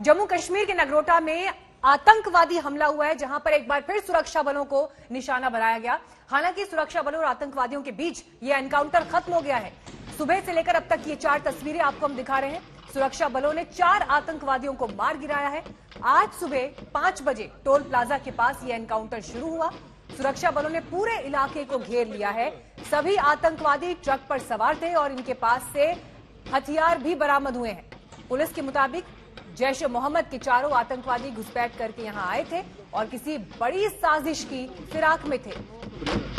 जम्मू कश्मीर के नगरोटा में आतंकवादी हमला हुआ है, जहां पर एक बार फिर सुरक्षा बलों को निशाना बनाया गया। हालांकि सुरक्षा बलों और आतंकवादियों के बीच यह एनकाउंटर खत्म हो गया है। सुबह से लेकर अब तक ये 4 तस्वीरें आपको हम दिखा रहे हैं। सुरक्षा बलों ने 4 आतंकवादियों को मार गिराया है। आज सुबह 5 बजे टोल प्लाजा के पास यह एनकाउंटर शुरू हुआ। सुरक्षा बलों ने पूरे इलाके को घेर लिया है। सभी आतंकवादी ट्रक पर सवार थे और इनके पास से हथियार भी बरामद हुए हैं। पुलिस के मुताबिक जैश ए मोहम्मद के 4 आतंकवादी घुसपैठ करके यहां आए थे और किसी बड़ी साजिश की फिराक में थे।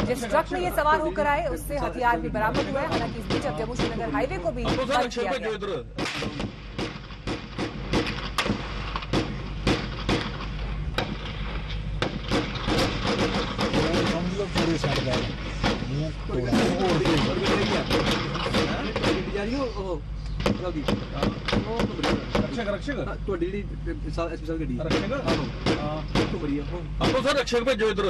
जिस ट्रक में ये सवार होकर आए उससे हथियार भी बरामद हुए हैं। हालांकि इस बीच अब जम्मू श्रीनगर हाईवे को भी बंद किया गया। रक्षक भेजो इधर।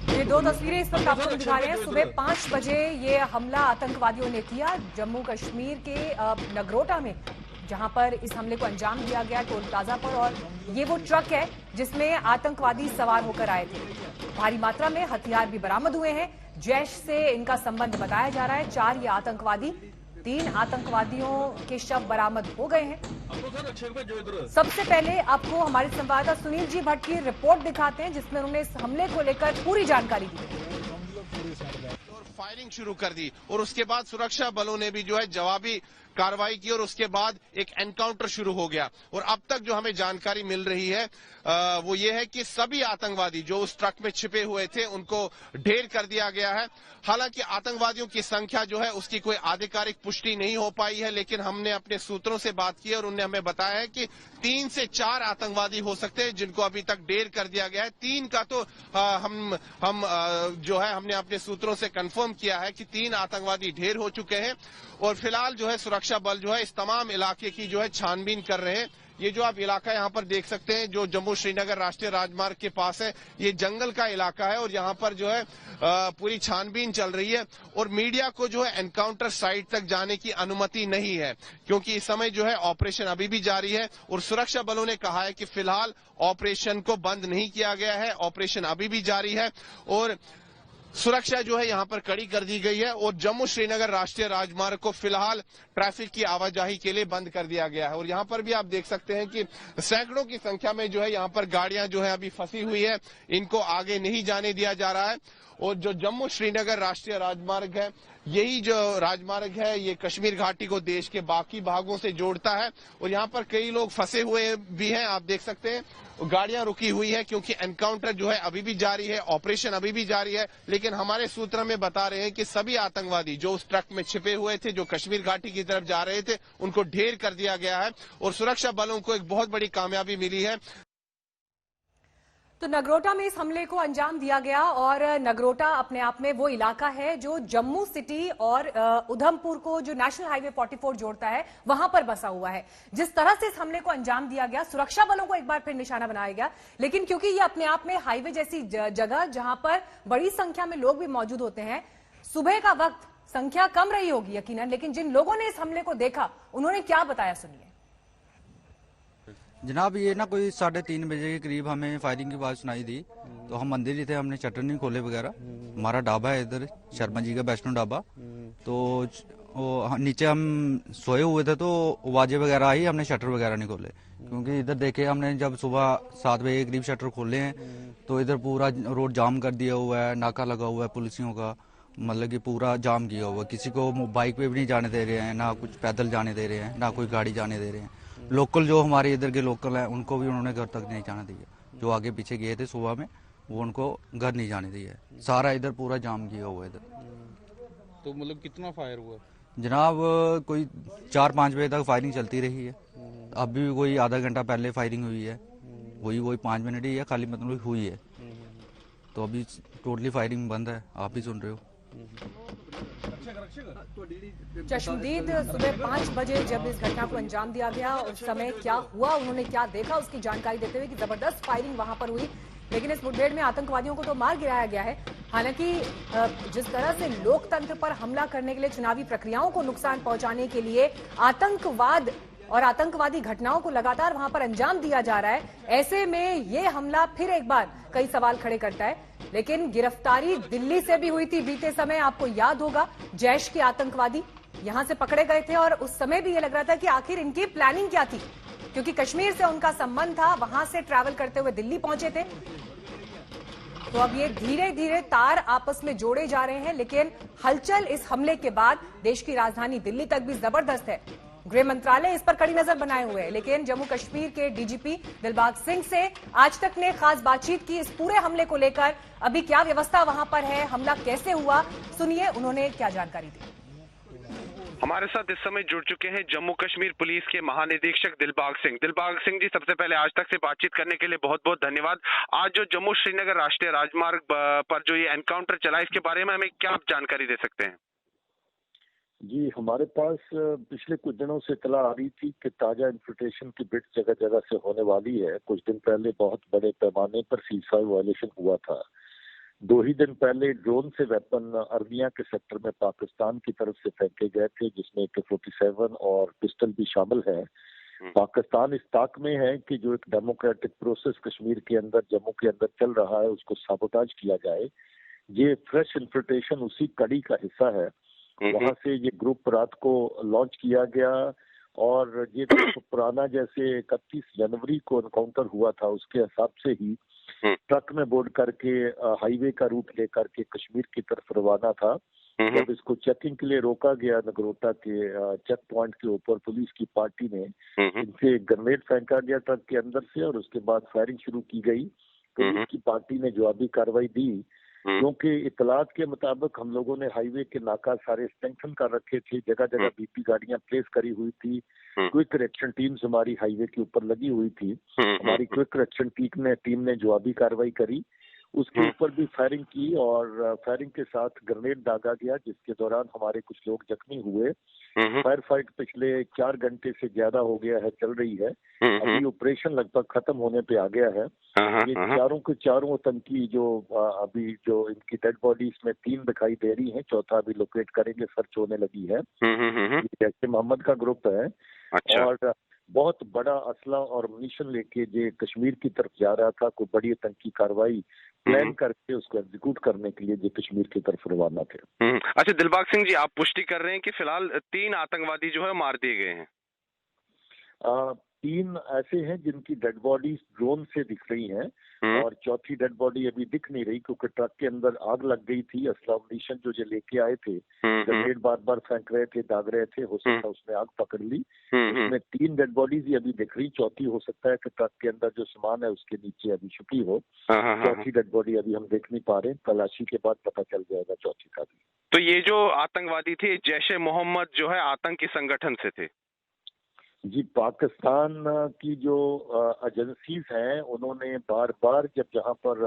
ये 2 तस्वीरें इस वक्त आपको दिखा रहे हैं। सुबह 5 बजे ये हमला आतंकवादियों ने किया जम्मू कश्मीर के नगरोटा में, जहां पर इस हमले को अंजाम दिया गया टोल प्लाजा पर। और ये वो ट्रक है जिसमें आतंकवादी सवार होकर आए थे। भारी मात्रा में हथियार भी बरामद हुए हैं। जैश से इनका संबंध बताया जा रहा है। 4 ये आतंकवादी, 3 आतंकवादियों के शव बरामद हो गए हैं। सबसे पहले आपको हमारे संवाददाता सुनील जी भट्ट की रिपोर्ट दिखाते हैं, जिसमें उन्होंने इस हमले को लेकर पूरी जानकारी दी। फायरिंग शुरू कर दी और उसके बाद सुरक्षा बलों ने भी जो है जवाबी कार्रवाई की और उसके बाद एक एनकाउंटर शुरू हो गया। और अब तक जो हमें जानकारी मिल रही है वो ये है कि सभी आतंकवादी जो उस ट्रक में छिपे हुए थे उनको ढेर कर दिया गया है। हालांकि आतंकवादियों की संख्या जो है उसकी कोई आधिकारिक पुष्टि नहीं हो पाई है, लेकिन हमने अपने सूत्रों से बात की और उन्होंने हमें बताया है कि 3 से 4 आतंकवादी हो सकते हैं जिनको अभी तक ढेर कर दिया गया है। 3 का तो हम जो है हमने अपने सूत्रों से कंफर्म किया है कि 3 आतंकवादी ढेर हो चुके हैं। और फिलहाल जो है सुरक्षा बल जो है इस तमाम इलाके की जो है छानबीन कर रहे हैं। ये जो आप इलाका यहाँ पर देख सकते हैं जो जम्मू श्रीनगर राष्ट्रीय राजमार्ग के पास है, ये जंगल का इलाका है और यहाँ पर जो है पूरी छानबीन चल रही है। और मीडिया को जो है एनकाउंटर साइट तक जाने की अनुमति नहीं है, क्योंकि इस समय जो है ऑपरेशन अभी भी जारी है। और सुरक्षा बलों ने कहा है कि फिलहाल ऑपरेशन को बंद नहीं किया गया है, ऑपरेशन अभी भी जारी है और सुरक्षा जो है यहाँ पर कड़ी कर दी गई है। और जम्मू श्रीनगर राष्ट्रीय राजमार्ग को फिलहाल ट्रैफिक की आवाजाही के लिए बंद कर दिया गया है। और यहाँ पर भी आप देख सकते हैं कि सैकड़ों की संख्या में जो है यहाँ पर गाड़ियां जो है अभी फंसी हुई है, इनको आगे नहीं जाने दिया जा रहा है। और जो जम्मू श्रीनगर राष्ट्रीय राजमार्ग है, यही जो राजमार्ग है ये कश्मीर घाटी को देश के बाकी भागों से जोड़ता है। और यहाँ पर कई लोग फंसे हुए भी हैं, आप देख सकते हैं गाड़ियां रुकी हुई है क्योंकि एनकाउंटर जो है अभी भी जारी है, ऑपरेशन अभी भी जारी है। लेकिन हमारे सूत्र में बता रहे हैं कि सभी आतंकवादी जो उस ट्रक में छिपे हुए थे, जो कश्मीर घाटी की तरफ जा रहे थे, उनको ढेर कर दिया गया है और सुरक्षा बलों को एक बहुत बड़ी कामयाबी मिली है। तो नगरोटा में इस हमले को अंजाम दिया गया और नगरोटा अपने आप में वो इलाका है जो जम्मू सिटी और उधमपुर को जो नेशनल हाईवे 44 जोड़ता है, वहां पर बसा हुआ है। जिस तरह से इस हमले को अंजाम दिया गया, सुरक्षा बलों को एक बार फिर निशाना बनाया गया, लेकिन क्योंकि ये अपने आप में हाईवे जैसी जगह जहां पर बड़ी संख्या में लोग भी मौजूद होते हैं, सुबह का वक्त संख्या कम रही होगी यकीनन, लेकिन जिन लोगों ने इस हमले को देखा उन्होंने क्या बताया, सुनिए। जनाब ये ना कोई 3:30 बजे के करीब हमें फायरिंग की आवाज सुनाई दी, तो हम मंदिर ही थे, हमने शटर नहीं खोले वगैरह। हमारा ढाबा है इधर शर्मा जी का वैष्णो ढाबा, तो नीचे हम सोए हुए थे तो आवाजें वगैरह आई, हमने शटर वगैरह नहीं खोले क्योंकि इधर देखे हमने जब सुबह 7 बजे के करीब शटर खोले हैं तो इधर पूरा रोड जाम कर दिया हुआ है, नाका लगा हुआ है पुलिसियों का, मतलब कि पूरा जाम किया हुआ है। किसी को बाइक पे भी नहीं जाने दे रहे हैं, ना कुछ पैदल जाने दे रहे हैं, ना कोई गाड़ी जाने दे रहे हैं। लोकल जो हमारे इधर के लोकल हैं उनको भी उन्होंने घर तक नहीं जाने दिया। जो आगे पीछे गए थे सुबह में वो उनको घर नहीं जाने दिया है। सारा इधर पूरा जाम किया हुआ है इधर। तो मतलब कितना फायर हुआ? जनाब कोई 4-5 बजे तक फायरिंग चलती रही है। अभी भी कोई आधा घंटा पहले फायरिंग हुई है, वही 5 मिनट ही है खाली, मतलब हुई है। तो अभी टोटली फायरिंग बंद है, आप भी सुन रहे हो। चश्मदीद सुबह 5 बजे जब इस घटना को अंजाम दिया गया, उस समय क्या हुआ, उन्होंने क्या देखा, उसकी जानकारी देते हुए कि जबरदस्त फायरिंग वहां पर हुई, लेकिन इस मुठभेड़ में आतंकवादियों को तो मार गिराया गया है। हालांकि जिस तरह से लोकतंत्र पर हमला करने के लिए, चुनावी प्रक्रियाओं को नुकसान पहुंचाने के लिए आतंकवाद और आतंकवादी घटनाओं को लगातार वहां पर अंजाम दिया जा रहा है, ऐसे में ये हमला फिर एक बार कई सवाल खड़े करता है। लेकिन गिरफ्तारी दिल्ली से भी हुई थी बीते समय, आपको याद होगा, जैश के आतंकवादी यहां से पकड़े गए थे और उस समय भी ये लग रहा था कि आखिर इनकी प्लानिंग क्या थी, क्योंकि कश्मीर से उनका संबंध था, वहां से ट्रैवल करते हुए दिल्ली पहुंचे थे। तो अब ये धीरे धीरे तार आपस में जोड़े जा रहे हैं, लेकिन हलचल इस हमले के बाद देश की राजधानी दिल्ली तक भी जबरदस्त है। गृह मंत्रालय इस पर कड़ी नजर बनाए हुए है, लेकिन जम्मू कश्मीर के डीजीपी दिलबाग सिंह से आज तक ने खास बातचीत की इस पूरे हमले को लेकर। अभी क्या व्यवस्था वहां पर है, हमला कैसे हुआ, सुनिए उन्होंने क्या जानकारी दी। हमारे साथ इस समय जुड़ चुके हैं जम्मू कश्मीर पुलिस के महानिदेशक दिलबाग सिंह। दिलबाग सिंह जी, सबसे पहले आज तक से बातचीत करने के लिए बहुत बहुत धन्यवाद। आज जो जम्मू श्रीनगर राष्ट्रीय राजमार्ग पर जो ये एनकाउंटर चला, इसके बारे में हमें क्या जानकारी दे सकते हैं? जी, हमारे पास पिछले कुछ दिनों से इतला आ रही थी कि ताजा इन्फिल्ट्रेशन की बिट जगह जगह से होने वाली है। कुछ दिन पहले बहुत बड़े पैमाने पर सीजफायर वायलेशन हुआ था। 2 ही दिन पहले ड्रोन से वेपन अर्निया के सेक्टर में पाकिस्तान की तरफ से फेंके गए थे, जिसमें AK-47 और पिस्टल भी शामिल है। पाकिस्तान इस ताक में है कि जो एक डेमोक्रेटिक प्रोसेस कश्मीर के अंदर, जम्मू के अंदर चल रहा है, उसको साबोटाज किया जाए। ये फ्रेश इन्फिल्ट्रेशन उसी कड़ी का हिस्सा है। वहां से ये ग्रुप रात को लॉन्च किया गया और ये पुराना जैसे 31 जनवरी को एनकाउंटर हुआ था, उसके हिसाब से ही ट्रक में बोर्ड करके हाईवे का रूट लेकर के कश्मीर की तरफ रवाना था। जब इसको चेकिंग के लिए रोका गया नगरोटा के चेक पॉइंट के ऊपर, पुलिस की पार्टी ने इनसे ग्रेनेड फेंका गया ट्रक के अंदर से और उसके बाद फायरिंग शुरू की गई। पुलिस की पार्टी ने जवाबी कार्रवाई दी, क्योंकि इतलात के मुताबिक हम लोगों ने हाईवे के नाका सारे स्ट्रेंथन कर रखे थे, जगह जगह BP गाड़ियां प्लेस करी हुई थी, क्विक रिएक्शन टीम्स हमारी हाईवे के ऊपर लगी हुई थी। हमारी क्विक रिएक्शन टीम ने जवाबी कार्रवाई करी, उसके ऊपर भी फायरिंग की और फायरिंग के साथ ग्रेनेड दागा गया, जिसके दौरान हमारे कुछ लोग जख्मी हुए। फायर फाइट पिछले 4 घंटे से ज्यादा हो गया है, चल रही है। अभी ऑपरेशन लगभग खत्म होने पे आ गया है। ये चारों के चारों आतंकी जो अभी जो इनकी डेड बॉडीज में 3 दिखाई दे रही हैं, चौथा अभी लोकेट करेंगे, सर्च होने लगी है। जैसे मोहम्मद का ग्रुप है। अच्छा। और बहुत बड़ा असला और मिशन लेके जो कश्मीर की तरफ जा रहा था, कोई बड़ी आतंकी कार्रवाई प्लान करके उसको एग्जीक्यूट करने के लिए जो कश्मीर की तरफ रवाना थे। अच्छा दिलबाग सिंह जी, आप पुष्टि कर रहे हैं कि फिलहाल 3 आतंकवादी जो है मार दिए गए हैं? 3 ऐसे हैं जिनकी डेड बॉडीज ड्रोन से दिख रही हैं और चौथी डेड बॉडी अभी दिख नहीं रही, क्योंकि ट्रक के अंदर आग लग गई थी। असला मिशन जो लेके आए थे, ग्रेनेड बार बार फेंक रहे थे, दाग रहे थे, हो सकता है उसने आग पकड़ ली। उसमें 3 डेड बॉडीज ही अभी दिख रही, चौथी हो सकता है कि ट्रक के अंदर जो सामान है उसके नीचे अभी छुपी हो। चौथी डेड बॉडी अभी हम देख नहीं पा रहे, तलाशी के बाद पता चल जाएगा चौथी का भी। तो ये जो आतंकवादी थे, जैश-ए-मोहम्मद जो है आतंकी संगठन से थे? जी, पाकिस्तान की जो एजेंसीज हैं, उन्होंने बार बार जब जहां पर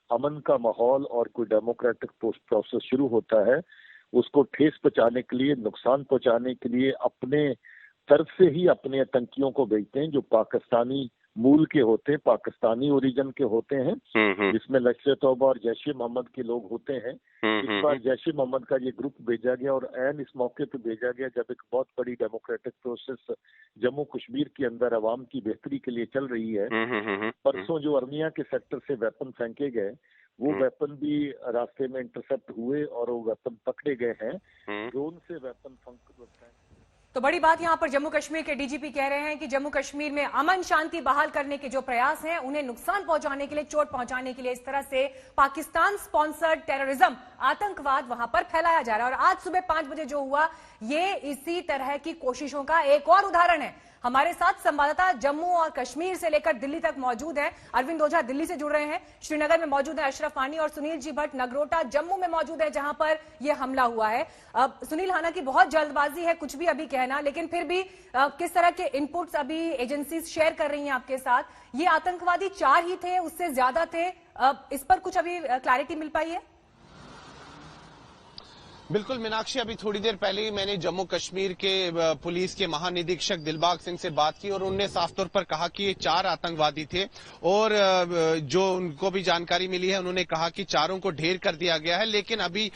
अमन का माहौल और कोई डेमोक्रेटिक प्रोसेस शुरू होता है, उसको ठेस पहुंचाने के लिए, नुकसान पहुंचाने के लिए अपने तरफ से ही अपने आतंकियों को भेजते हैं, जो पाकिस्तानी मूल के होते हैं, पाकिस्तानी ओरिजिन के होते हैं, जिसमें लश्कर-ए-तौबा और जैश-ए-मोहम्मद के लोग होते हैं। इस बार जैश-ए-मोहम्मद का ये ग्रुप भेजा गया और ऐन इस मौके पे भेजा गया जब एक बहुत बड़ी डेमोक्रेटिक प्रोसेस जम्मू कश्मीर के अंदर अवाम की बेहतरी के लिए चल रही है। परसों जो अर्निया के सेक्टर से वेपन फेंके गए, वो वेपन भी रास्ते में इंटरसेप्ट हुए और वो वेपन पकड़े गए हैं। ड्रोन से वेपन तो बड़ी बात यहां पर जम्मू कश्मीर के डीजीपी कह रहे हैं कि जम्मू कश्मीर में अमन शांति बहाल करने के जो प्रयास हैं, उन्हें नुकसान पहुंचाने के लिए, चोट पहुंचाने के लिए इस तरह से पाकिस्तान स्पॉन्सर्ड टेररिज्म, आतंकवाद वहां पर फैलाया जा रहा है। और आज सुबह 5 बजे जो हुआ, ये इसी तरह की कोशिशों का एक और उदाहरण है। हमारे साथ संवाददाता जम्मू और कश्मीर से लेकर दिल्ली तक मौजूद हैं। अरविंद ओझा दिल्ली से जुड़ रहे हैं, श्रीनगर में मौजूद है अशरफ वानी और सुनील जी भट्ट नगरोटा जम्मू में मौजूद है, जहां पर यह हमला हुआ है। अब सुनील, हालांकि बहुत जल्दबाजी है कुछ भी अभी कहना, लेकिन फिर भी किस तरह के इनपुट्स अभी एजेंसीज शेयर कर रही हैं आपके साथ? ये आतंकवादी 4 ही थे, उससे ज्यादा थे? इस पर कुछ अभी क्लैरिटी मिल पाई है? बिल्कुल मीनाक्षी, अभी थोड़ी देर पहले ही मैंने जम्मू कश्मीर के पुलिस के महानिरीक्षक दिलबाग सिंह से बात की और उन्होंने साफ तौर पर कहा कि ये 4 आतंकवादी थे और जो उनको भी जानकारी मिली है उन्होंने कहा कि चारों को ढेर कर दिया गया है, लेकिन अभी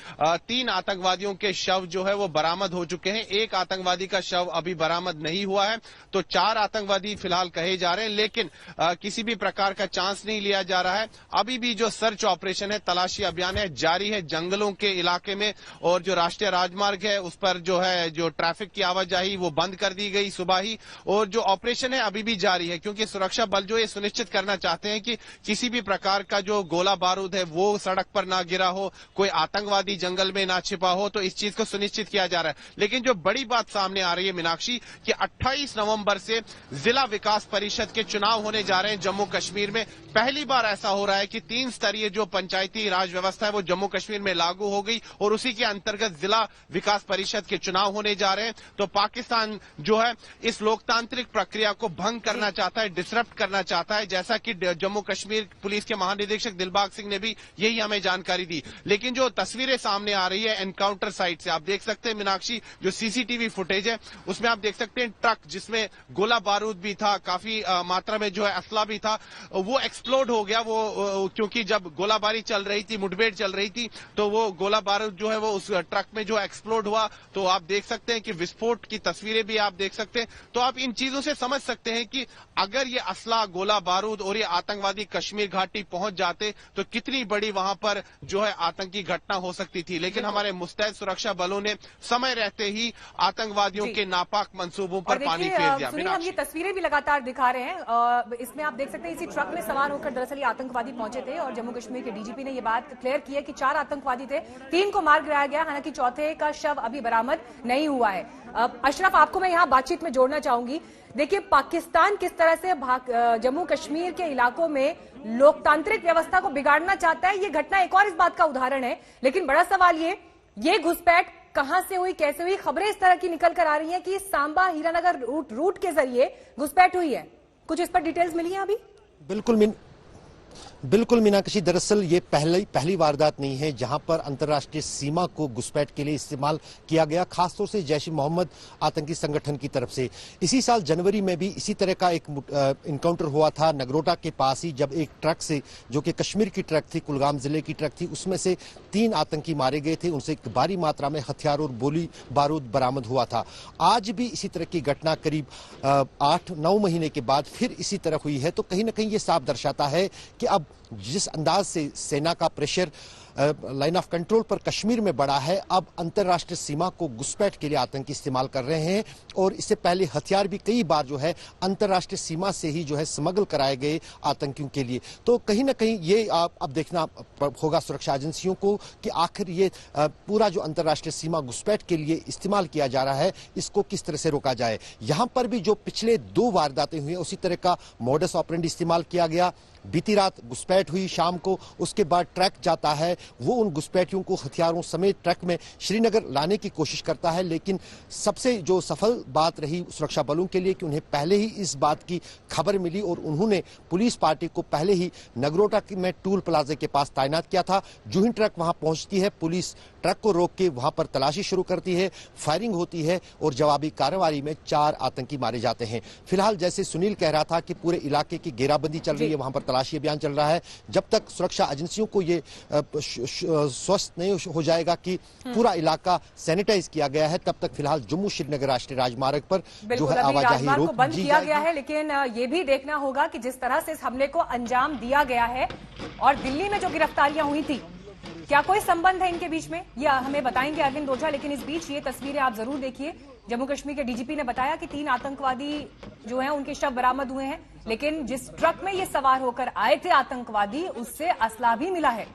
3 आतंकवादियों के शव जो है वो बरामद हो चुके हैं। एक आतंकवादी का शव अभी बरामद नहीं हुआ है, तो 4 आतंकवादी फिलहाल कहे जा रहे हैं, लेकिन किसी भी प्रकार का चांस नहीं लिया जा रहा है। अभी भी जो सर्च ऑपरेशन है, तलाशी अभियान है, जारी है जंगलों के इलाके में, और जो राष्ट्रीय राजमार्ग है उस पर जो ट्रैफिक की आवाजाही वो बंद कर दी गई सुबह ही, और जो ऑपरेशन है अभी भी जारी है, क्योंकि सुरक्षा बल जो ये सुनिश्चित करना चाहते हैं कि किसी भी प्रकार का जो गोला बारूद है वो सड़क पर ना गिरा हो, कोई आतंकवादी जंगल में ना छिपा हो, तो इस चीज को सुनिश्चित किया जा रहा है। लेकिन जो बड़ी बात सामने आ रही है मीनाक्षी कि 28 नवंबर से जिला विकास परिषद के चुनाव होने जा रहे हैं जम्मू कश्मीर में। पहली बार ऐसा हो रहा है कि 3 स्तरीय जो पंचायती राज व्यवस्था है वो जम्मू कश्मीर में लागू हो गई और उसी के अंतर्गत जिला विकास परिषद के चुनाव होने जा रहे हैं। तो पाकिस्तान जो है इस लोकतांत्रिक प्रक्रिया को भंग करना चाहता है, डिसरप्ट करना चाहता है, जैसा कि जम्मू कश्मीर पुलिस के महानिरीक्षक दिलबाग सिंह ने भी यही हमें जानकारी दी। लेकिन जो तस्वीरें सामने आ रही है एनकाउंटर साइट से, आप देख सकते हैं मीनाक्षी, जो सीसीटीवी फुटेज है उसमें आप देख सकते हैं ट्रक जिसमें गोला बारूद भी था, काफी मात्रा में जो है असला भी था, वो एक्सप्लोड हो गया। वो क्योंकि जब गोलाबारी चल रही थी, मुठभेड़ चल रही थी, तो वो गोला बारूद जो है वो उस ट्रक में जो एक्सप्लोड हुआ, तो आप देख सकते हैं कि विस्फोट की तस्वीरें भी आप देख सकते हैं। तो आप इन चीजों से समझ सकते हैं कि अगर ये असला, गोला बारूद और ये आतंकवादी कश्मीर घाटी पहुंच जाते तो कितनी बड़ी वहां पर जो है आतंकी घटना हो सकती थी। लेकिन हमारे मुस्तैद सुरक्षा बलों ने समय रहते ही आतंकवादियों के नापाक मंसूबों पर पानी फेर दिया। सुनील, हम ये तस्वीरें भी लगातार दिखा रहे हैं, इसमें आप देख सकते हैं इसी ट्रक में सवार होकर दरअसल ये आतंकवादी पहुंचे थे और जम्मू कश्मीर के डीजीपी ने ये बात क्लियर की है कि 4 आतंकवादी थे, 3 को मार गिराया गया, हालांकि चौथे का शव अभी बरामद नहीं हुआ है। अशरफ, आपको मैं यहाँ बातचीत में जोड़ना चाहूंगी। देखिए, पाकिस्तान किस तरह से जम्मू कश्मीर के इलाकों में लोकतांत्रिक व्यवस्था को बिगाड़ना चाहता है, ये घटना एक और इस बात का उदाहरण है। लेकिन बड़ा सवाल ये घुसपैठ कहां से हुई, कैसे हुई? खबरें इस तरह की निकल कर आ रही हैं कि सांबा हीरानगर रूट के जरिए घुसपैठ हुई है। कुछ इस पर डिटेल्स मिली है अभी? बिल्कुल मीनाक्षी, दरअसल ये पहली वारदात नहीं है जहां पर अंतर्राष्ट्रीय सीमा को घुसपैठ के लिए इस्तेमाल किया गया, खासतौर से जैश ए मोहम्मद आतंकी संगठन की तरफ से। इसी साल जनवरी में भी इसी तरह का एक इनकाउंटर हुआ था नगरोटा के पास ही, जब एक ट्रक से, जो कि कश्मीर की ट्रक थी, कुलगाम जिले की ट्रक थी, उसमें से 3 आतंकी मारे गए थे, उनसे एक भारी मात्रा में हथियार और गोली बारूद बरामद हुआ था। आज भी इसी तरह की घटना करीब 8-9 महीने के बाद फिर इसी तरह हुई है, तो कहीं ना कहीं ये साफ दर्शाता है कि अब जिस अंदाज से सेना का प्रेशर लाइन ऑफ कंट्रोल पर कश्मीर में बढ़ा है, अब अंतर्राष्ट्रीय सीमा को घुसपैठ के लिए आतंकी इस्तेमाल कर रहे हैं। और इससे पहले हथियार भी कई बार जो है अंतर्राष्ट्रीय सीमा से ही जो है स्मगल कराए गए आतंकियों के लिए। तो कहीं ना कहीं ये अब देखना होगा सुरक्षा एजेंसियों को कि आखिर ये पूरा जो अंतर्राष्ट्रीय सीमा घुसपैठ के लिए इस्तेमाल किया जा रहा है, इसको किस तरह से रोका जाए। यहां पर भी जो पिछले 2 वारदातें हुई, उसी तरह का मॉडस ऑपरेंडी इस्तेमाल किया गया। बीती रात घुसपैठ हुई शाम को, उसके बाद ट्रक जाता है, वो उन घुसपैठियों को हथियारों समेत ट्रक में श्रीनगर लाने की कोशिश करता है। लेकिन सबसे जो सफल बात रही सुरक्षा बलों के लिए कि उन्हें पहले ही इस बात की खबर मिली और उन्होंने पुलिस पार्टी को पहले ही नगरोटा में टूल प्लाजा के पास तैनात किया था। जो ही ट्रक वहां पहुंचती है, पुलिस ट्रक को रोक के वहां पर तलाशी शुरू करती है, फायरिंग होती है और जवाबी कार्रवाई में 4 आतंकी मारे जाते हैं। फिलहाल जैसे सुनील कह रहा था कि पूरे इलाके की घेराबंदी चल रही है, वहां पर तलाशी अभियान चल रहा है। जब तक सुरक्षा एजेंसियों को ये स्वस्थ नहीं हो जाएगा कि पूरा इलाका सैनिटाइज किया गया है, तब तक फिलहाल जम्मू श्रीनगर राष्ट्रीय राजमार्ग पर जो है आवाजाही रोक बंद किया गया है। लेकिन ये भी देखना होगा कि जिस तरह से इस हमले को अंजाम दिया गया है और दिल्ली में जो गिरफ्तारियां हुई थी, क्या कोई संबंध है इनके बीच में, यह हमें बताएंगे अरविंद ओझा। लेकिन इस बीच ये तस्वीरें आप जरूर देखिए। जम्मू कश्मीर के डीजीपी ने बताया कि 3 आतंकवादी जो हैं उनके शव बरामद हुए हैं, लेकिन जिस ट्रक में ये सवार होकर आए थे आतंकवादी, उससे असला भी मिला है।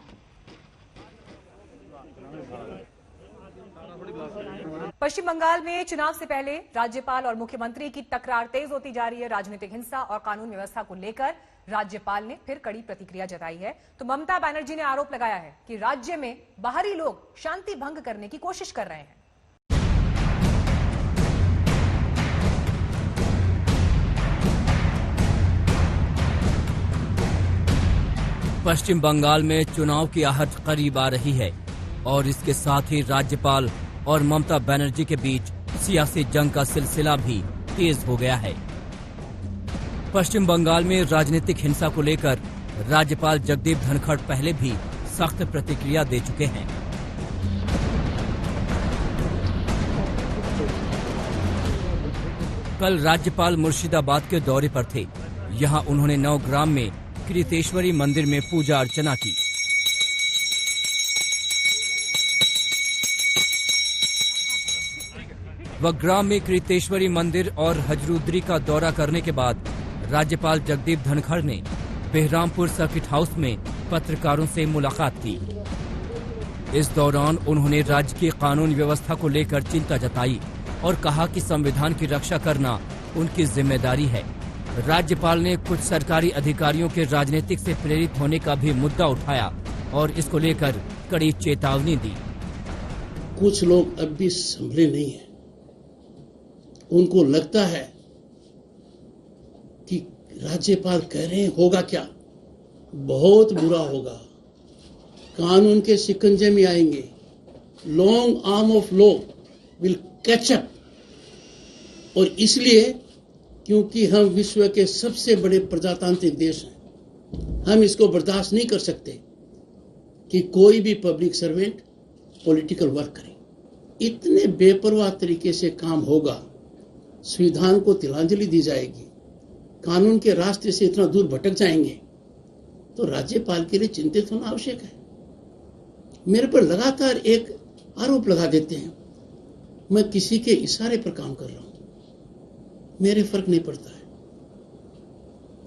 पश्चिम बंगाल में चुनाव से पहले राज्यपाल और मुख्यमंत्री की तकरार तेज होती जा रही है। राजनीतिक हिंसा और कानून व्यवस्था को लेकर राज्यपाल ने फिर कड़ी प्रतिक्रिया जताई है। तो ममता बनर्जी ने आरोप लगाया है कि राज्य में बाहरी लोग शांति भंग करने की कोशिश कर रहे हैं। पश्चिम बंगाल में चुनाव की आहट करीब आ रही है। और इसके साथ ही राज्यपाल और ममता बनर्जी के बीच सियासी जंग का सिलसिला भी तेज हो गया है। पश्चिम बंगाल में राजनीतिक हिंसा को लेकर राज्यपाल जगदीप धनखड़ पहले भी सख्त प्रतिक्रिया दे चुके हैं। कल राज्यपाल मुर्शिदाबाद के दौरे पर थे। यहां उन्होंने नवग्राम में कृतेश्वरी मंदिर में पूजा अर्चना की। वग्राम में कृतेश्वरी मंदिर और हजरूद्री का दौरा करने के बाद राज्यपाल जगदीप धनखड़ ने बेहरामपुर सर्किट हाउस में पत्रकारों से मुलाकात की। इस दौरान उन्होंने राज्य की कानून व्यवस्था को लेकर चिंता जताई और कहा कि संविधान की रक्षा करना उनकी जिम्मेदारी है। राज्यपाल ने कुछ सरकारी अधिकारियों के राजनीतिक से प्रेरित होने का भी मुद्दा उठाया और इसको लेकर कड़ी चेतावनी दी। कुछ लोग अब भी संभले नहीं हैं। उनको लगता है कि राज्यपाल कह रहे हैं होगा क्या, बहुत बुरा होगा, कानून के शिकंजे में आएंगे, long arm of law will catch up. और इसलिए क्योंकि हम विश्व के सबसे बड़े प्रजातांत्रिक देश हैं, हम इसको बर्दाश्त नहीं कर सकते कि कोई भी पब्लिक सर्वेंट पॉलिटिकल वर्क करे। इतने बेपरवाह तरीके से काम होगा, संविधान को तिलांजलि दी जाएगी, कानून के रास्ते से इतना दूर भटक जाएंगे, तो राज्यपाल के लिए चिंतित होना आवश्यक है। मेरे पर लगातार एक आरोप लगा देते हैं, मैं किसी के इशारे पर काम कर रहा हूं। मेरे फर्क नहीं पड़ता है,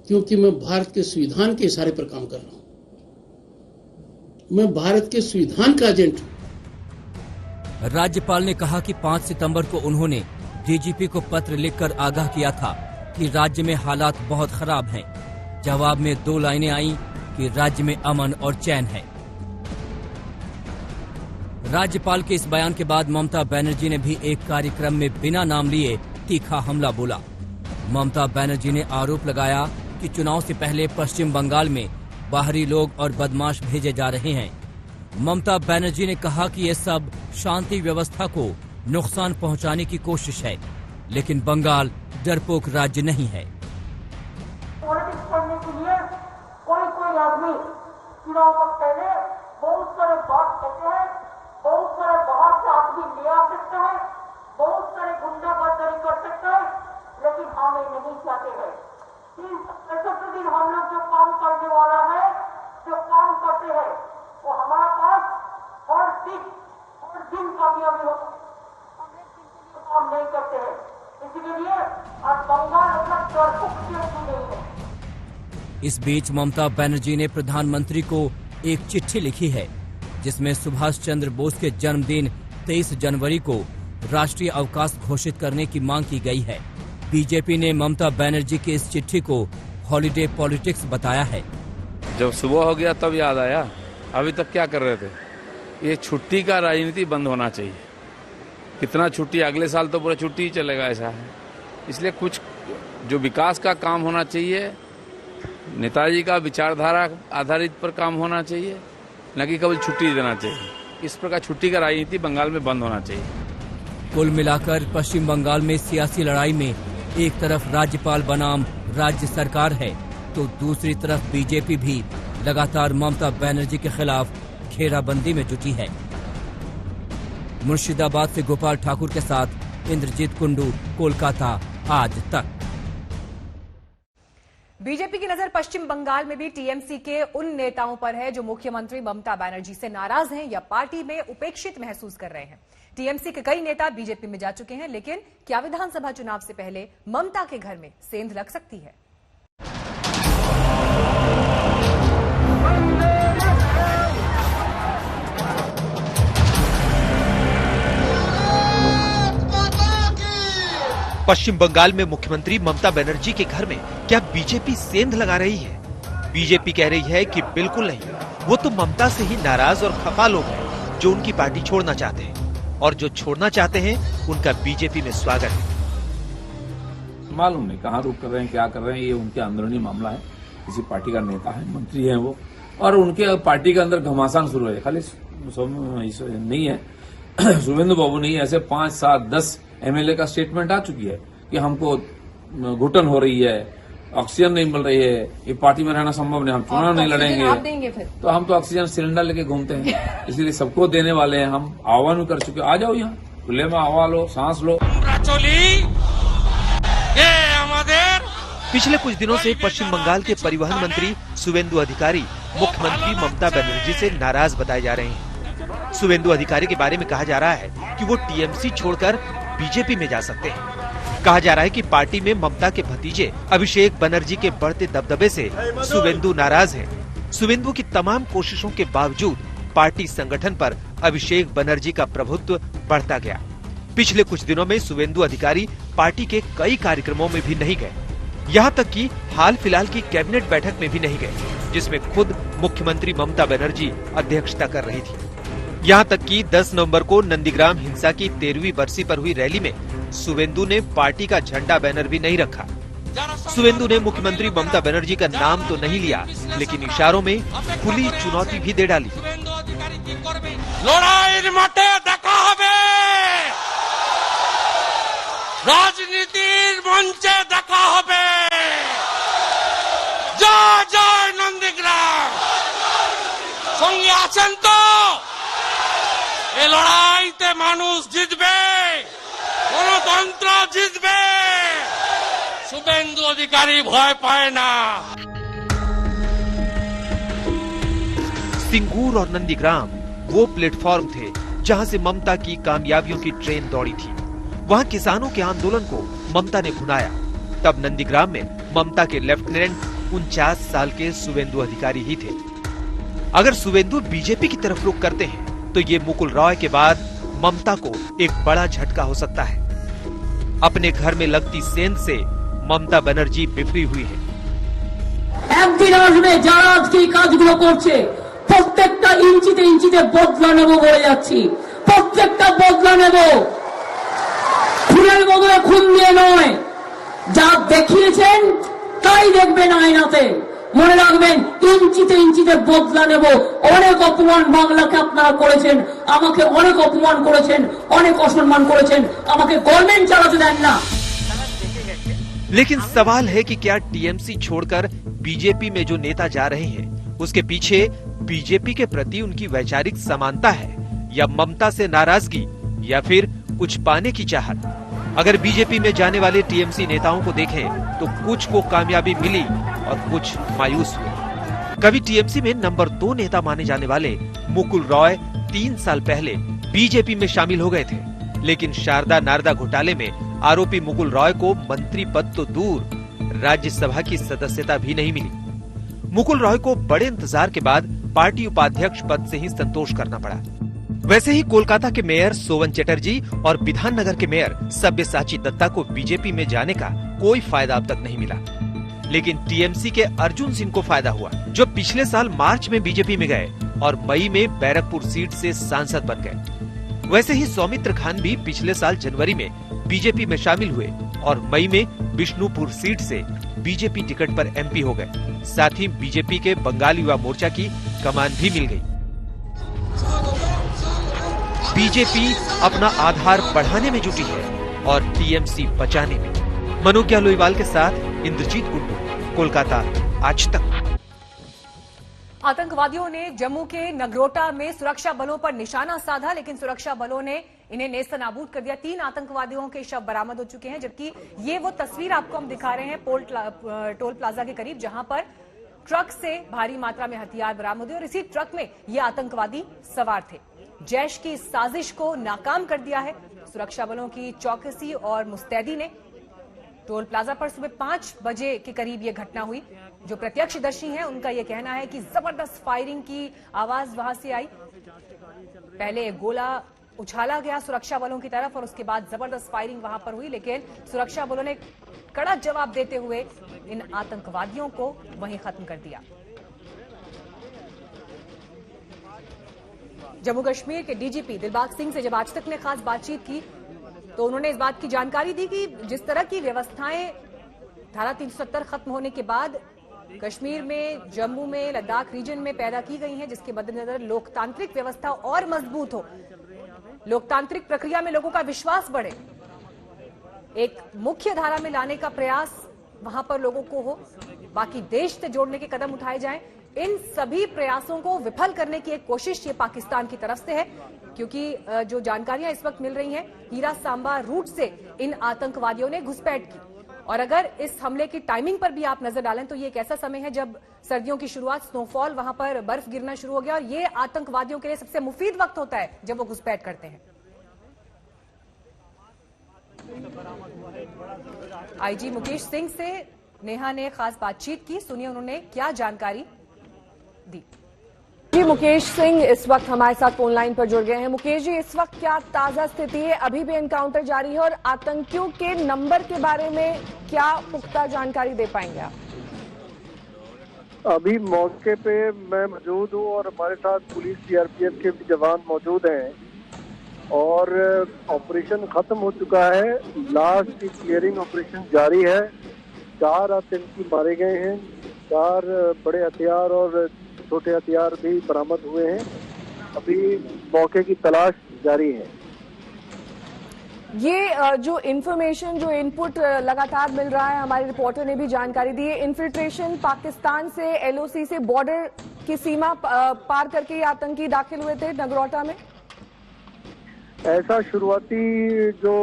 क्योंकि मैं भारत के संविधान के इशारे पर काम कर रहा हूं। मैं भारत के संविधान का एजेंट हूं। राज्यपाल ने कहा कि 5 सितंबर को उन्होंने डीजीपी को पत्र लिखकर आगाह किया था कि राज्य में हालात बहुत खराब हैं। जवाब में 2 लाइनें आईं कि राज्य में अमन और चैन है। राज्यपाल के इस बयान के बाद ममता बनर्जी ने भी एक कार्यक्रम में बिना नाम लिए तीखा हमला बोला। ममता बनर्जी ने आरोप लगाया कि चुनाव से पहले पश्चिम बंगाल में बाहरी लोग और बदमाश भेजे जा रहे हैं। ममता बनर्जी ने कहा कि ये सब शांति व्यवस्था को नुकसान पहुंचाने की कोशिश है, लेकिन बंगाल डरपोक राज्य नहीं है। पॉलिटिक्स करने के लिए कोई आदमी चुनाव तक पहले बहुत सारे बात कहते हैं, बहुत सारे बाहर से आदमी ले आ सकता है, बहुत सारे गुंडागर्दी कर सकता है, लेकिन हम ये नहीं चाहते हैं। 365 दिन हम लोग जो काम करने वाला है, जो काम करते हैं, वो हमारे पास हर दिन कामयाबी होता है। हम एक दिन के लिए काम नहीं करते हैं, इसीलिए आज बंगाल अपना डरपोक नहीं है। इस बीच ममता बनर्जी ने प्रधानमंत्री को एक चिट्ठी लिखी है, जिसमें सुभाष चंद्र बोस के जन्मदिन 23 जनवरी को राष्ट्रीय अवकाश घोषित करने की मांग की गई है। बीजेपी ने ममता बनर्जी की इस चिट्ठी को हॉलिडे पॉलिटिक्स बताया है। जब सुबह हो गया तब याद आया, अभी तक क्या कर रहे थे। ये छुट्टी का राजनीति बंद होना चाहिए। कितना छुट्टी, अगले साल तो पूरा छुट्टी ही चलेगा, ऐसा है। इसलिए कुछ जो विकास का काम होना चाहिए, नेताजी का विचारधारा आधारित पर काम होना चाहिए, न कि केवल छुट्टी देना चाहिए। इस प्रकार छुट्टी का राजनीति बंगाल में बंद होना चाहिए। कुल मिलाकर पश्चिम बंगाल में सियासी लड़ाई में एक तरफ राज्यपाल बनाम राज्य सरकार है, तो दूसरी तरफ बीजेपी भी लगातार ममता बनर्जी के खिलाफ घेराबंदी में जुटी है। मुर्शिदाबाद से गोपाल ठाकुर के साथ इंद्रजीत कुंडू, कोलकाता, आज तक। बीजेपी की नजर पश्चिम बंगाल में भी टीएमसी के उन नेताओं पर है जो मुख्यमंत्री ममता बनर्जी से नाराज हैं या पार्टी में उपेक्षित महसूस कर रहे हैं। टीएमसी के कई नेता बीजेपी में जा चुके हैं, लेकिन क्या विधानसभा चुनाव से पहले ममता के घर में सेंध लग सकती है? पश्चिम बंगाल में मुख्यमंत्री ममता बनर्जी के घर में क्या बीजेपी सेंध लगा रही है? बीजेपी कह रही है कि बिल्कुल नहीं, वो तो ममता से ही नाराज और खफा लोग हैं जो उनकी पार्टी छोड़ना चाहते हैं, और जो छोड़ना चाहते हैं उनका बीजेपी में स्वागत है। मालूम नहीं कहाँ रुक कर रहे हैं, क्या कर रहे हैं, ये उनके अंदरूनी मामला है। किसी पार्टी का नेता है, मंत्री है वो, और उनके पार्टी के अंदर घमासान शुरू है। खाली नहीं है, शुभेंदु बाबू नहीं, ऐसे 5, 7, 10 MLA का स्टेटमेंट आ चुकी है कि हमको घुटन हो रही है, ऑक्सीजन नहीं मिल रही है, ये पार्टी में रहना संभव नहीं, हम चुनाव नहीं लड़ेंगे। आप देंगे फिर? तो हम तो ऑक्सीजन सिलेंडर लेके घूमते हैं, इसलिए सबको देने वाले हैं। हम आह्वान कर चुके, आ जाओ यहाँ खुले में, हवा लो, सांस लो। पिछले कुछ दिनों से पश्चिम बंगाल के परिवहन मंत्री शुभेंदु अधिकारी मुख्यमंत्री ममता बनर्जी से नाराज बताए जा रहे हैं। शुभेंदु अधिकारी के बारे में कहा जा रहा है कि वो टीएमसी छोड़कर बीजेपी में जा सकते हैं। कहा जा रहा है कि पार्टी में ममता के भतीजे अभिषेक बनर्जी के बढ़ते दबदबे से शुभेंदु नाराज हैं। शुभेंदु की तमाम कोशिशों के बावजूद पार्टी संगठन पर अभिषेक बनर्जी का प्रभुत्व बढ़ता गया। पिछले कुछ दिनों में शुभेंदु अधिकारी पार्टी के कई कार्यक्रमों में भी नहीं गए, यहाँ तक कि हाल फिलहाल की कैबिनेट बैठक में भी नहीं गए, जिसमें खुद मुख्यमंत्री ममता बनर्जी अध्यक्षता कर रही थी। यहाँ तक कि 10 नवंबर को नंदीग्राम हिंसा की 13वीं बरसी पर हुई रैली में शुभेंदु ने पार्टी का झंडा बैनर भी नहीं रखा। शुभेंदु ने मुख्यमंत्री ममता बनर्जी का नाम तो नहीं लिया, लेकिन इशारों में खुली चुनौती भी दे डाली। लड़ाई माठे देखा হবে, राजनीतिर मंचे देखा হবে, जय जय नंदीग्राम, संगे आছেন তো? এই লড়াইতে মানুষ জিতবে, গণতন্ত্র জিতবে, শুভেন্দু অধিকারী ভয় পায় না। सिंगूर और नंदीग्राम वो प्लेटफॉर्म थे जहां से ममता की कामयाबियों की ट्रेन दौड़ी थी। वहां किसानों के आंदोलन को ममता ने भुनाया। तब नंदीग्राम में ममता के लेफ्टिनेंट 49 साल के शुभेंदु अधिकारी ही थे। अगर शुभेंदु बीजेपी की तरफ रुख करते हैं तो ये मुकुल रॉय के बाद ममता को एक बड़ा झटका हो सकता है। अपने घर में लगती सेंध से ममता बनर्जी बिफरी हुई है। একদিন আসবে যারা আজকে এই কাজগুলো করছে প্রত্যেকটা ইঞ্চিতে ইঞ্চিতে বদলা নেব বলে যাচ্ছি, প্রত্যেকটা বদলা নেব, খুনের বদলে খুন দিয়ে নয়। যা দেখিয়েছেন তাই দেখবেন আয়নাতে, মনে রাখবেন ইঞ্চিতে ইঞ্চিতে বদলা নেব। অনেক অপমান বাংলাকে আপনারা করেছেন, আমাকে অনেক অপমান করেছেন, অনেক অসম্মান করেছেন, আমাকে গভর্নমেন্ট চালাতে দেন না। लेकिन सवाल है कि क्या टीएमसी छोड़कर बीजेपी में जो नेता जा रहे हैं उसके पीछे बीजेपी के प्रति उनकी वैचारिक समानता है, या ममता से नाराजगी, या फिर कुछ पाने की चाहत। अगर बीजेपी में जाने वाले टीएमसी नेताओं को देखें तो कुछ को कामयाबी मिली और कुछ मायूस हुए। कभी टीएमसी में नंबर 2 नेता माने जाने वाले मुकुल रॉय 3 साल पहले बीजेपी में शामिल हो गए थे, लेकिन शारदा नारदा घोटाले में आरोपी मुकुल रॉय को मंत्री पद तो दूर राज्यसभा की सदस्यता भी नहीं मिली। मुकुल रॉय को बड़े इंतजार के बाद पार्टी उपाध्यक्ष पद से ही संतोष करना पड़ा। वैसे ही कोलकाता के मेयर सोवन चटर्जी और विधाननगर के मेयर सब्यसाची दत्ता को बीजेपी में जाने का कोई फायदा अब तक नहीं मिला, लेकिन टीएमसी के अर्जुन सिंह को फायदा हुआ, जो पिछले साल मार्च में बीजेपी में गए और मई में बैरकपुर सीट से सांसद बन गए। वैसे ही सौमित्र खान भी पिछले साल जनवरी में बीजेपी में शामिल हुए और मई में बिष्णुपुर सीट से बीजेपी टिकट पर एमपी हो गए। साथ ही बीजेपी के बंगाल युवा मोर्चा की कमान भी मिल गई। बीजेपी अपना आधार बढ़ाने में जुटी है और टीएमसी बचाने में। मनोज्ञा लोईवाल के साथ इंद्रजीत कुंडू, कोलकाता, आज तक। आतंकवादियों ने जम्मू के नगरोटा में सुरक्षा बलों पर निशाना साधा, लेकिन सुरक्षा बलों ने इन्हें नेस्तनाबूद कर दिया। 3 आतंकवादियों के शव बरामद हो चुके हैं, जबकि ये वो तस्वीर आपको हम दिखा रहे हैं टोल प्लाजा के करीब, जहां पर ट्रक से भारी मात्रा में हथियार बरामद हुए और इसी ट्रक में ये आतंकवादी सवार थे। जैश की साजिश को नाकाम कर दिया है सुरक्षा बलों की चौकसी और मुस्तैदी ने। टोल प्लाजा पर सुबह 5 बजे के करीब यह घटना हुई। जो प्रत्यक्षदर्शी हैं उनका यह कहना है कि जबरदस्त फायरिंग की आवाज वहां से आई। पहले गोला उछाला गया सुरक्षा बलों की तरफ और उसके बाद जबरदस्त फायरिंग वहां पर हुई, लेकिन सुरक्षा बलों ने कड़ा जवाब देते हुए इन आतंकवादियों को वहीं खत्म कर दिया। जम्मू कश्मीर के डीजीपी दिलबाग सिंह से जब आज तक ने खास बातचीत की तो उन्होंने इस बात की जानकारी दी कि जिस तरह की व्यवस्थाएं धारा 370 खत्म होने के बाद कश्मीर में, जम्मू में, लद्दाख रीजन में पैदा की गई हैं, जिसके मद्देनजर लोकतांत्रिक व्यवस्था और मजबूत हो, लोकतांत्रिक प्रक्रिया में लोगों का विश्वास बढ़े, एक मुख्य धारा में लाने का प्रयास वहां पर लोगों को हो, बाकी देश से जोड़ने के कदम उठाए जाएं। इन सभी प्रयासों को विफल करने की एक कोशिश ये पाकिस्तान की तरफ से है, क्योंकि जो जानकारियां इस वक्त मिल रही हैं, हीरा सांबा रूट से इन आतंकवादियों ने घुसपैठ की। और अगर इस हमले की टाइमिंग पर भी आप नजर डालें तो ये एक ऐसा समय है जब सर्दियों की शुरुआत, स्नोफॉल, वहां पर बर्फ गिरना शुरू हो गया, और ये आतंकवादियों के लिए सबसे मुफीद वक्त होता है जब वो घुसपैठ करते हैं। आईजी मुकेश सिंह से नेहा ने खास बातचीत की, सुनिए उन्होंने क्या जानकारी दी। जी, मुकेश सिंह इस वक्त हमारे साथ फोन लाइन पर जुड़ गए हैं। मुकेश जी, इस वक्त क्या ताजा स्थिति है? अभी भी एनकाउंटर जारी है, और आतंकियों के नंबर के बारे में क्या पुख्ता जानकारी दे पाएंगे आप? अभी मौके पे मैं मौजूद हूँ और हमारे साथ पुलिस, सीआरपीएफ के भी जवान मौजूद हैं, और ऑपरेशन खत्म हो चुका है। लास्ट की क्लियरिंग ऑपरेशन जारी है। 4 आतंकी मारे गए हैं, 4 बड़े हथियार और छोटे हथियार भी बरामद हुए हैं। अभी मौके की तलाश जारी है। ये जो इन्फॉर्मेशन, जो इनपुट लगातार मिल रहा है, हमारे रिपोर्टर ने भी जानकारी दी है, इन्फिल्ट्रेशन पाकिस्तान से, एलओसी से, बॉर्डर की सीमा पार करके ये आतंकी दाखिल हुए थे नगरोटा में। ऐसा शुरुआती जो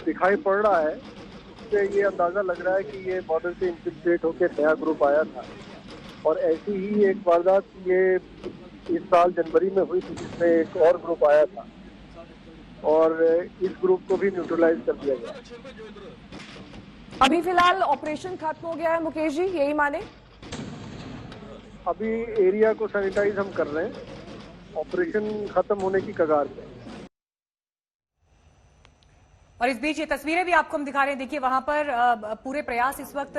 दिखाई पड़ रहा है उससे ये अंदाजा लग रहा है कि ये बॉर्डर से इन्फिल्ट्रेट होकर नया ग्रुप आया था, और ऐसी ही एक वारदात ये इस साल जनवरी में हुई थी, जिसमें एक और ग्रुप आया था, और इस ग्रुप को भी न्यूट्रलाइज कर दिया गया। अभी फिलहाल ऑपरेशन खत्म हो गया है मुकेश जी, यही माने? अभी एरिया को सैनिटाइज हम कर रहे हैं, ऑपरेशन खत्म होने की कगार पे। और इस बीच ये तस्वीरें भी आपको हम दिखा रहे हैं। देखिए वहां पर पूरे प्रयास इस वक्त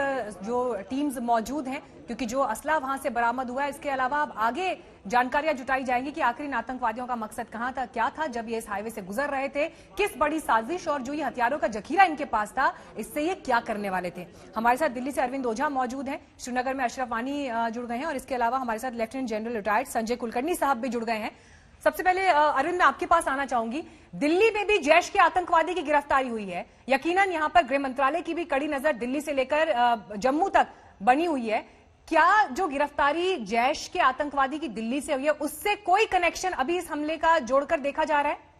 जो टीम्स मौजूद हैं, क्योंकि जो असला वहां से बरामद हुआ है, इसके अलावा अब आगे जानकारियां जुटाई जाएंगी कि आखिर इन आतंकवादियों का मकसद कहां था, क्या था जब ये इस हाईवे से गुजर रहे थे, किस बड़ी साजिश और जो ये हथियारों का जखीरा इनके पास था, इससे ये क्या करने वाले थे। हमारे साथ दिल्ली से अरविंद ओझा मौजूद हैं, श्रीनगर में अशरफ वानी जुड़ गए हैं, और इसके अलावा हमारे साथ lieutenant general retired Sanjay Kulkarni साहब भी जुड़ गए हैं। सबसे पहले अरविंद, मैं आपके पास आना चाहूंगी। दिल्ली में भी जैश के आतंकवादी की गिरफ्तारी हुई है, यकीनन यहां पर गृह मंत्रालय की भी कड़ी नजर दिल्ली से लेकर जम्मू तक बनी हुई है। क्या जो गिरफ्तारी जैश के आतंकवादी की दिल्ली से हुई है, उससे कोई कनेक्शन अभी इस हमले का जोड़कर देखा जा रहा है?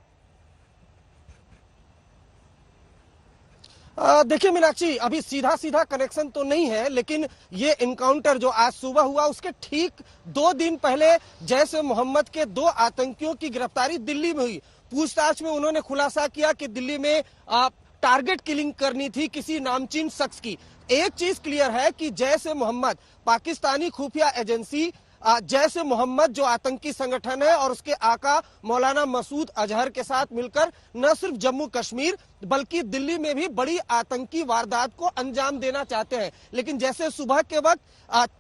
देखिए मीनाक्षी, अभी सीधा सीधा कनेक्शन तो नहीं है, लेकिन ये इनकाउंटर जो आज सुबह हुआ उसके ठीक 2 दिन पहले जैश ए मोहम्मद के 2 आतंकियों की गिरफ्तारी दिल्ली में हुई। पूछताछ में उन्होंने खुलासा किया कि दिल्ली में टारगेट किलिंग करनी थी किसी नामचीन शख्स की। एक चीज क्लियर है कि जैश ए मोहम्मद पाकिस्तानी खुफिया एजेंसी जैश ए मोहम्मद जो आतंकी संगठन है, और उसके आका मौलाना मसूद अजहर के साथ मिलकर न सिर्फ जम्मू कश्मीर बल्कि दिल्ली में भी बड़ी आतंकी वारदात को अंजाम देना चाहते हैं। लेकिन जैसे सुबह के वक्त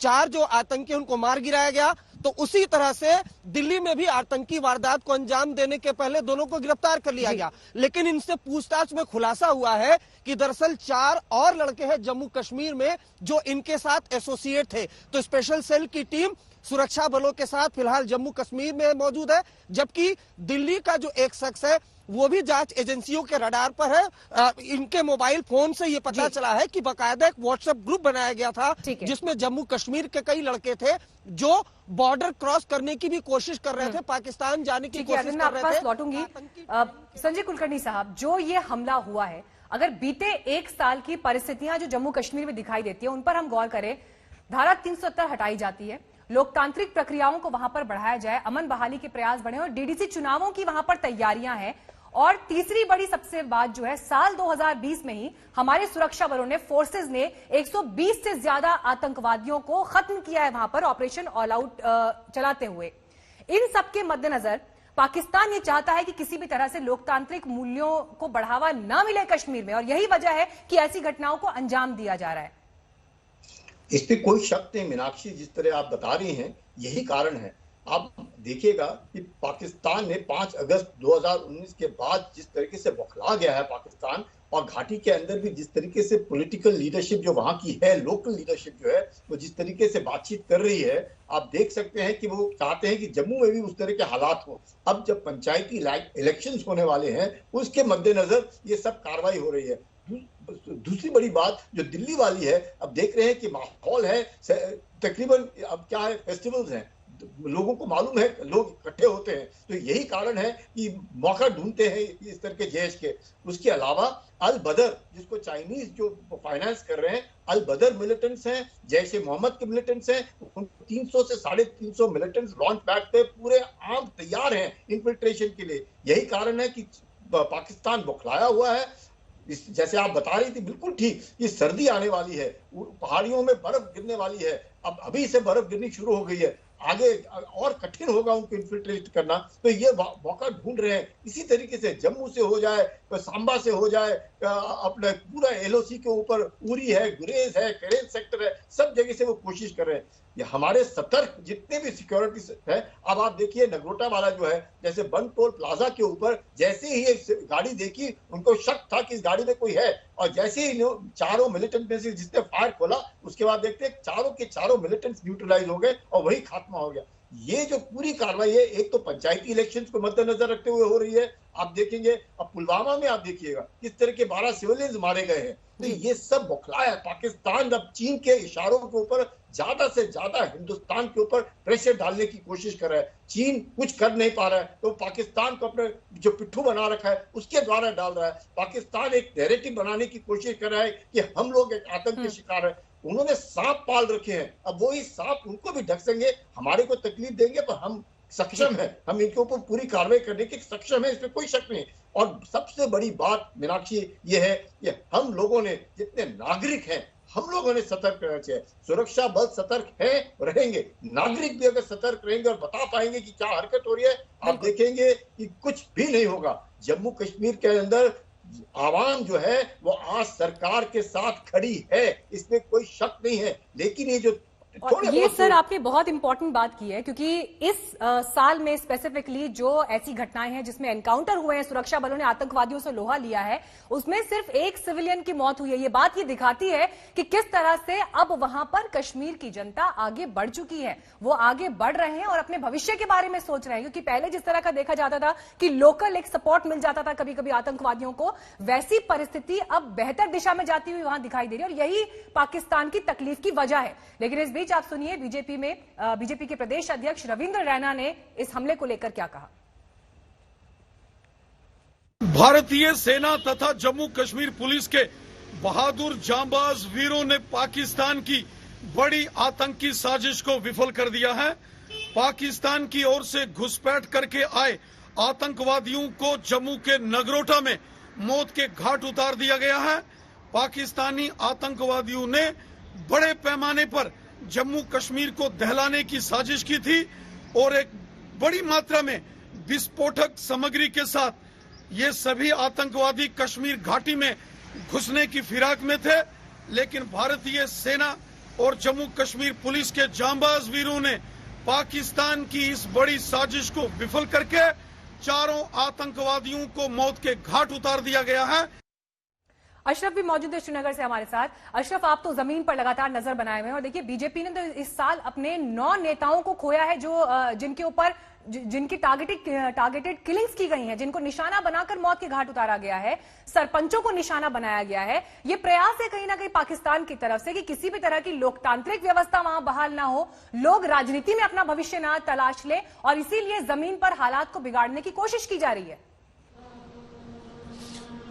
4 जो आतंकी उनको मार गिराया गया, तो उसी तरह से दिल्ली में भी आतंकी वारदात को अंजाम देने के पहले दोनों को गिरफ्तार कर लिया गया। लेकिन इनसे पूछताछ में खुलासा हुआ है कि दरअसल 4 और लड़के हैं जम्मू कश्मीर में जो इनके साथ एसोसिएट थे। तो स्पेशल सेल की टीम सुरक्षा बलों के साथ फिलहाल जम्मू कश्मीर में मौजूद है, जबकि दिल्ली का जो एक शख्स है वो भी जांच एजेंसियों के रडार पर है। इनके मोबाइल फोन से ये पता चला है कि बाकायदा एक व्हाट्सएप ग्रुप बनाया गया था, जिसमें जम्मू कश्मीर के कई लड़के थे जो बॉर्डर क्रॉस करने की भी कोशिश कर रहे थे, पाकिस्तान जाने की कोशिश कर रहे थे। लौटूंगी संजय कुलकर्णी साहब, जो ये हमला हुआ है, अगर बीते 1 साल की परिस्थितियां जो जम्मू कश्मीर में दिखाई देती है उन पर हम गौर करें, धारा 370 हटाई जाती है, लोकतांत्रिक प्रक्रियाओं को वहां पर बढ़ाया जाए, अमन बहाली के प्रयास बढ़े, और डीडीसी चुनावों की वहां पर तैयारियां हैं, और तीसरी बड़ी सबसे बात जो है, साल 2020 में ही हमारे सुरक्षा बलों ने, फोर्सेज ने 120 से ज्यादा आतंकवादियों को खत्म किया है वहां पर ऑपरेशन ऑल आउट चलाते हुए। इन सबके मद्देनजर पाकिस्तान ये चाहता है कि किसी भी तरह से लोकतांत्रिक मूल्यों को बढ़ावा ना मिले कश्मीर में, और यही वजह है कि ऐसी घटनाओं को अंजाम दिया जा रहा है। इस पे कोई शक नहीं मीनाक्षी, जिस तरह आप बता रही हैं, यही कारण है आप देखिएगा कि पाकिस्तान ने 5 अगस्त 2019 के बाद जिस तरीके से बौखला गया है पाकिस्तान, और घाटी के अंदर भी जिस तरीके से पॉलिटिकल लीडरशिप जो वहां की है, लोकल लीडरशिप जो है वो जिस तरीके से बातचीत कर रही है, आप देख सकते हैं कि वो चाहते हैं कि जम्मू में भी उस तरह के हालात हो। अब जब पंचायती इलेक्शंस होने वाले हैं, उसके मद्देनजर ये सब कार्रवाई हो रही है। दूसरी बड़ी बात जो दिल्ली वाली है, अब देख रहे हैं कि माहौल है तकरीबन, अब क्या है, फेस्टिवल्स हैं, लोगों को मालूम है, लोग इकट्ठे होते हैं, तो यही कारण है कि मौका ढूंढते हैं इस तरह के जैश के। उसके अलावा अल बदर, जिसको चाइनीज जो फाइनेंस कर रहे हैं, अल बदर मिलिटेंट्स हैं, जैश ए मोहम्मद के मिलिटेंट्स हैं, 300 से 350 मिलिटेंट्स लॉन्च पैड पे पूरे आम तैयार हैं इन्फिल्ट्रेशन के लिए। यही कारण है कि पाकिस्तान बौखलाया हुआ है। जैसे आप बता रही थी, बिल्कुल ठीक, ये सर्दी आने वाली है, पहाड़ियों में बर्फ गिरने वाली है, अब अभी से बर्फ गिरनी शुरू हो गई है, आगे और कठिन होगा उनको इन्फिल्ट्रेट करना, तो ये मौका ढूंढ रहे हैं। इसी तरीके से जम्मू से हो जाए, सांबा से हो जाए, अपने पूरा एलओसी के ऊपर उरी है, गुरेज है, करेज सेक्टर है, सब जगह से वो कोशिश कर रहे हैं। ये हमारे सतर्क जितने भी सिक्योरिटी है, अब आप देखिए नगरोटा वाला जो है, जैसे बन टोल प्लाजा के ऊपर जैसे ही एक गाड़ी देखी, उनको शक था कि इस गाड़ी में कोई है, और जैसे ही चारों मिलिटेंट में से जिसने फायर खोला, उसके बाद देखते चारों के चारों मिलिटेंट्स न्यूट्रलाइज हो गए और वही खात्मा हो गया। ये जो पूरी कार्रवाई है, एक तो पंचायती इलेक्शंस को मद्देनजर रखते हुए हो रही है, आप देखेंगे, अब पुलवामा में आप देखिएगा किस तरह के 12 सिविलियंस मारे गए हैं, तो ये सब बौखलाया है। पाकिस्तान अब चीन के इशारों के ऊपर ज्यादा से ज्यादा हिंदुस्तान के ऊपर प्रेशर डालने की कोशिश कर रहा है। चीन कुछ कर नहीं पा रहा है, तो पाकिस्तान को अपने जो पिट्ठू बना रखा है उसके द्वारा डाल रहा है। पाकिस्तान एक नैरेटिव बनाने की कोशिश कर रहा है कि हम लोग एक आतंक के शिकार है। उन्होंने सांप पाल रखे हैं, अब वही सांप उनको भी ढकेंगे, हमारे को तकलीफ देंगे, पर हम सक्षम है, हम इनके ऊपर पूरी कार्रवाई करने के सक्षम है, इसमें कोई शक नहीं। और सबसे बड़ी बात मीनाक्षी ये है कि हम लोगों ने, जितने नागरिक हैं, हम लोगों ने सतर्क रहना चाहिए। सुरक्षा बल सतर्क है, रहेंगे, नागरिक भी अगर सतर्क रहेंगे और बता पाएंगे कि क्या हरकत हो रही है, आप देखेंगे कि कुछ भी नहीं होगा। जम्मू कश्मीर के अंदर आवाम जो है वो आज सरकार के साथ खड़ी है, इसमें कोई शक नहीं है। लेकिन ये जो और ये सर आपने बहुत इंपॉर्टेंट बात की है, क्योंकि इस साल में स्पेसिफिकली जो ऐसी घटनाएं हैं जिसमें एनकाउंटर हुए हैं, सुरक्षा बलों ने आतंकवादियों से लोहा लिया है, उसमें सिर्फ एक सिविलियन की मौत हुई है। ये बात ये दिखाती है कि किस तरह से अब वहां पर कश्मीर की जनता आगे बढ़ चुकी है। वो आगे बढ़ रहे हैं और अपने भविष्य के बारे में सोच रहे हैं, क्योंकि पहले जिस तरह का देखा जाता था कि लोकल एक सपोर्ट मिल जाता था कभी कभी आतंकवादियों को, वैसी परिस्थिति अब बेहतर दिशा में जाती हुई वहां दिखाई दे रही है, और यही पाकिस्तान की तकलीफ की वजह है। लेकिन इस बीच आप सुनिए बीजेपी के प्रदेश अध्यक्ष रविंद्र रैना ने इस हमले को लेकर क्या कहा। भारतीय सेना तथा जम्मू कश्मीर पुलिस के बहादुर जांबाज वीरों ने पाकिस्तान की बड़ी आतंकी साजिश को विफल कर दिया है। पाकिस्तान की ओर से घुसपैठ करके आए आतंकवादियों को जम्मू के नगरोटा में मौत के घाट उतार दिया गया है। पाकिस्तानी आतंकवादियों ने बड़े पैमाने पर जम्मू कश्मीर को दहलाने की साजिश की थी और एक बड़ी मात्रा में विस्फोटक सामग्री के साथ ये सभी आतंकवादी कश्मीर घाटी में घुसने की फिराक में थे। लेकिन भारतीय सेना और जम्मू कश्मीर पुलिस के जांबाज वीरों ने पाकिस्तान की इस बड़ी साजिश को विफल करके चारों आतंकवादियों को मौत के घाट उतार दिया गया है। अशरफ भी मौजूद है श्रीनगर से हमारे साथ। अशरफ, आप तो जमीन पर लगातार नजर बनाए हुए हैं, और देखिए बीजेपी ने तो इस साल अपने 9 नेताओं को खोया है, जो जिनके ऊपर जिनकी टारगेटेड किलिंग्स की गई हैं, जिनको निशाना बनाकर मौत के घाट उतारा गया है, सरपंचों को निशाना बनाया गया है। ये प्रयास है कहीं ना कहीं पाकिस्तान की तरफ से कि किसी भी तरह की लोकतांत्रिक व्यवस्था वहां बहाल ना हो, लोग राजनीति में अपना भविष्य ना तलाश ले, और इसीलिए जमीन पर हालात को बिगाड़ने की कोशिश की जा रही है।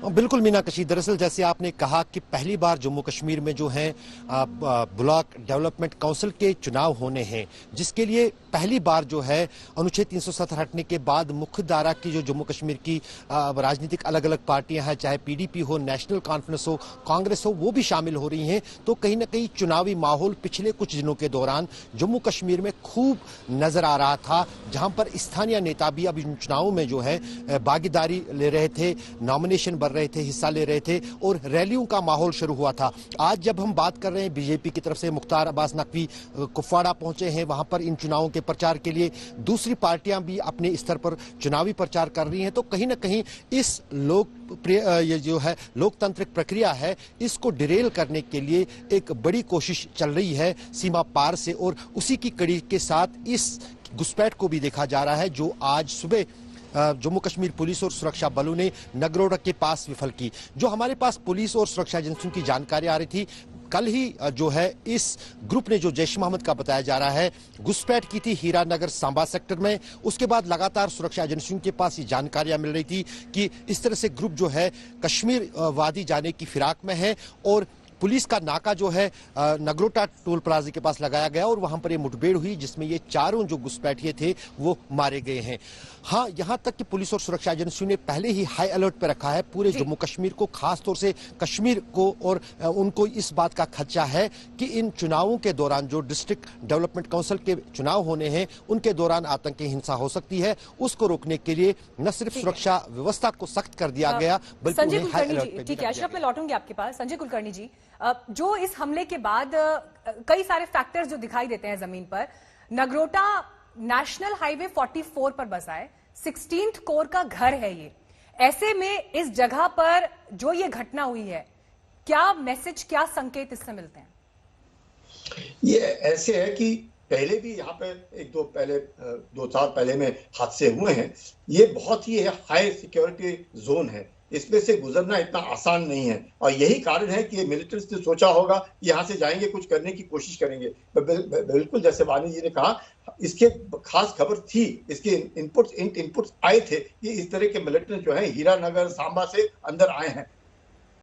बिल्कुल मीनाक्षी, दरअसल जैसे आपने कहा कि पहली बार जम्मू कश्मीर में जो है ब्लॉक डेवलपमेंट काउंसिल के चुनाव होने हैं, जिसके लिए पहली बार जो है अनुच्छेद 370 हटने के बाद मुख्य धारा की जो जम्मू कश्मीर की राजनीतिक अलग अलग पार्टियां हैं, चाहे पीडीपी हो, नेशनल कॉन्फ्रेंस हो, कांग्रेस हो, वो भी शामिल हो रही हैं। तो कहीं ना कहीं चुनावी माहौल पिछले कुछ दिनों के दौरान जम्मू कश्मीर में खूब नजर आ रहा था, जहां पर स्थानीय नेता भी अब इन चुनावों में जो है भागीदारी ले रहे थे, नॉमिनेशन कर रहे थे, हिस्सा ले रहे थे और रैलियों का माहौल शुरू हुआ था। आज जब हम बात कर रहे हैं बीजेपी की तरफ से मुख्तार अब्बास नकवी कुपवाड़ा पहुंचे हैं, वहां पर इन चुनावों के प्रचार के लिए दूसरी पार्टियां भी अपने स्तर पर चुनावी प्रचार कर रही हैं, तो कहीं ना कहीं इस ये जो है लोकतांत्रिक प्रक्रिया है, इसको डिरेल करने के लिए एक बड़ी कोशिश चल रही है सीमा पार से। और उसी की कड़ी के साथ इस घुसपैठ को भी देखा जा रहा है जो आज सुबह जम्मू कश्मीर पुलिस और सुरक्षा बलों ने नगरोटा के पास विफल की। जो हमारे पास पुलिस और सुरक्षा एजेंसियों की जानकारी आ रही थी, कल ही जो है इस ग्रुप ने जो जैश मोहम्मद का बताया जा रहा है घुसपैठ की थी हीरानगर सांबा सेक्टर में। उसके बाद लगातार सुरक्षा एजेंसियों के पास ये जानकारियां मिल रही थी कि इस तरह से ग्रुप जो है कश्मीर वादी जाने की फिराक में है और पुलिस का नाका जो है नगरोटा टोल प्लाजा के पास लगाया गया और वहां पर ये मुठभेड़ हुई जिसमें ये चारों जो घुसपैठिए थे वो मारे गए हैं। हाँ, यहां तक कि पुलिस और सुरक्षा एजेंसियों ने पहले ही हाई अलर्ट पर रखा है पूरे जम्मू कश्मीर को, खास तौर से कश्मीर को, और उनको इस बात का खदशा है कि इन चुनावों के दौरान जो डिस्ट्रिक्ट डेवलपमेंट काउंसिल के चुनाव होने हैं उनके दौरान आतंकी हिंसा हो सकती है। उसको रोकने के लिए न सिर्फ सुरक्षा व्यवस्था को सख्त कर दिया गया बल्कि उन्हें हाई अलर्ट पर। ठीक है अशरफ, मैं लौटूंगी आपके पास। संजय कुलकर्णी जी, जो इस हमले के बाद कई सारे फैक्टर्स जो दिखाई देते हैं जमीन पर, नगरोटा नेशनल हाईवे 44 पर बसा है, 16th कोर का घर है ये। ऐसे में इस जगह पर जो ये घटना हुई है, क्या मैसेज, क्या संकेत इससे मिलते हैं? ये ऐसे है कि पहले भी यहाँ पे दो साल पहले में हादसे हुए हैं। ये बहुत ही हाई सिक्योरिटी जोन है, इसमें से गुजरना इतना आसान नहीं है और यही कारण है कि मिलिटेंट्स ने सोचा होगा यहाँ से जाएंगे, कुछ करने की कोशिश करेंगे। बिल्कुल जैसे वानी जी ने कहा, इसके खास खबर थी, इसके इनपुट्स आए थे कि इस तरह के मिलिटेंट्स जो है हीरानगर सांबा से अंदर आए हैं